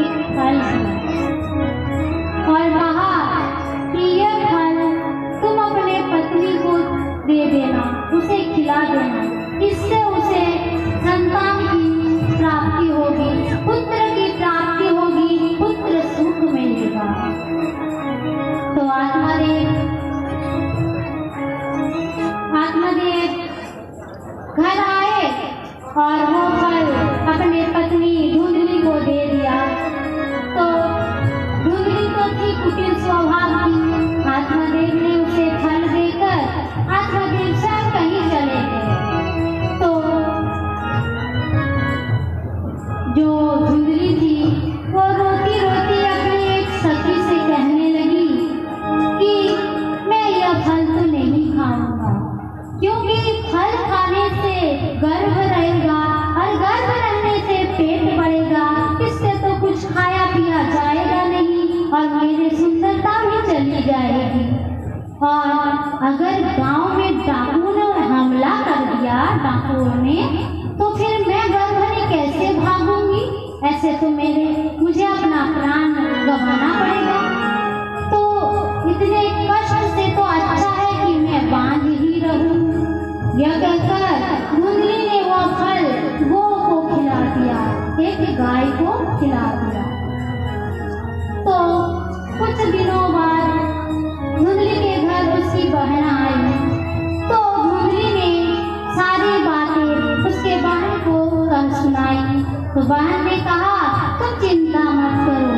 एक फल दिया और कहा कि यह फल तुम अपने पत्नी को दे देना, उसे खिला देना, इससे उसे संतान की प्राप्ति होगी, पुत्र की प्राप्ति होगी, पुत्र सुख मिलेगा। तो आत्मादेव घर आए और वो फल अपने पत्नी धुंधली को दे दिया। तो धुंधली तो थी कुटिल स्वभाव की, आत्मादेव ने उसे फल देकर आत्मादेव स्वयं कहीं चले गए। तो जो धुंधली थी वो रोती रोती अपनी एक सखी से कहने लगी कि मैं यह फल तो नहीं खाऊंगा, क्योंकि फल खाने से गर्भ रहेगा और गर्भ रहने से पेट बढ़ेगा, इससे तो कुछ खाया पिया जाएगा नहीं और मेरी सुंदरता भी चली जाएगी। और अगर गांव में डाकुओं ने हमला कर दिया, डाकुओं ने, तो फिर मैं घर भरे कैसे भागूंगी? ऐसे तो मुझे अपना प्राण गंवाना पड़ेगा। तो इतने कष्ट से तो अच्छा है कि मैं बांझ ही रहूं। यह कहकर धुंधली ने वो फल गौ को खिला दिया, एक गाय को खिला दिया। तो कुछ दिनों बाद धुंधली के घर उसकी बहन आई। तो धुंधली ने सारी बातें उसके बहन को सुनाई। तो बहन ने कहा तुम चिंता मत करो,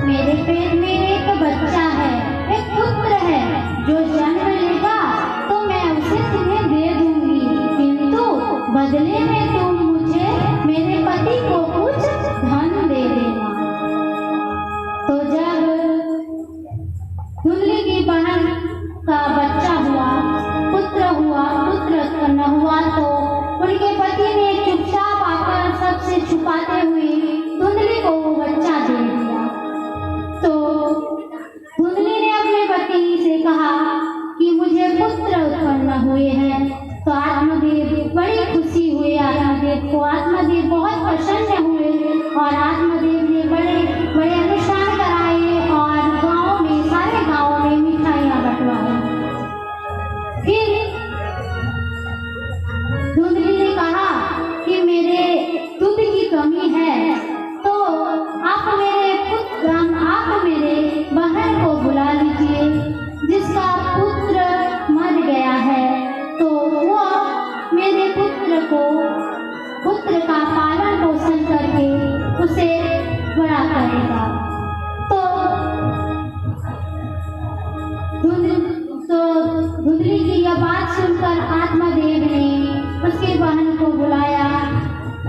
मेरे पेट में एक बच्चा है, एक पुत्र है, जो जन्म लेगा तो मैं उसे तुम्हें दे दूंगी, किंतु बदले में तुम मुझे मेरे पति को कुछ धन दे देना। तो जब धुंधली की बहन का बच्चा हुआ, पुत्र न हुआ, तो उनके पति ने चुपचाप आकर सबसे छुपाते हुए धुंधली को वो बच्चा दे दिया। तो धुंधली ने अपने पति से कहा कि मुझे पुत्र उत्पन्न हुए हैं। तो आत्मदेव बड़ी खुशी हुए, आत्मदेव बहुत प्रसन्न हुए और आत्मदेव ने बड़े बड़े अनुष्ठान कराए और गांव में, सारे गांव में मिठाइयां बंटवाई। फिर धुंधली ने कहा कि मेरे दूध की कमी है, तो आप मेरे बहन को बुला लीजिए, जिसका पुत्र मर गया है, तो वो मेरे पुत्र का पालन पोषण करके उसे बड़ा करेगा। तो धुंधली की यह बात सुनकर आत्मादेव ने उसकी बहन को बुलाया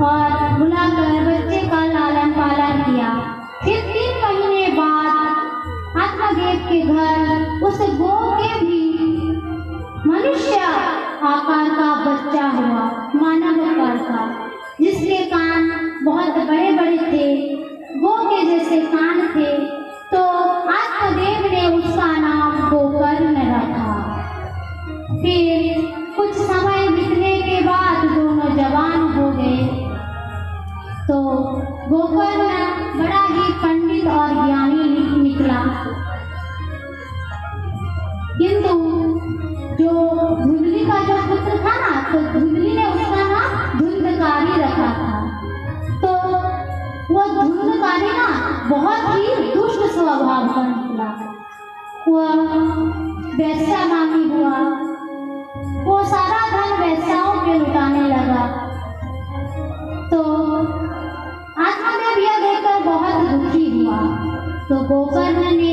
और बुलाकर बच्चे का लालन पालन किया। फिर 3 महीने बाद आत्मादेव के घर उस गौ के भी मनुष्य आकार का बच्चा हुआ, मानव आकार का, जिसके कान बहुत बड़े बड़े थे, गौ के जैसे कान थे। तो आत्मदेव ने उसका नाम गोकर्ण रखा। फिर कुछ समय बीतने के बाद दोनों जवान हो गए। तो गोकर्ण बड़ा ही पंडित और ज्ञानी निकला, किंतु जो धुंधली का जो पुत्र था ना, तो धुंधली ने उसका नाम धुंधकारी रखा था। तो वो धुंधकारी ना बहुत ही दुष्ट स्वभाव का निकला। वह वेश्यामानी हुआ, वो सारा धन वेश्याओं पे लुटाने लगा। तो आत्मदेव यह देखकर बहुत दुखी हुआ। तो गोकर्ण ने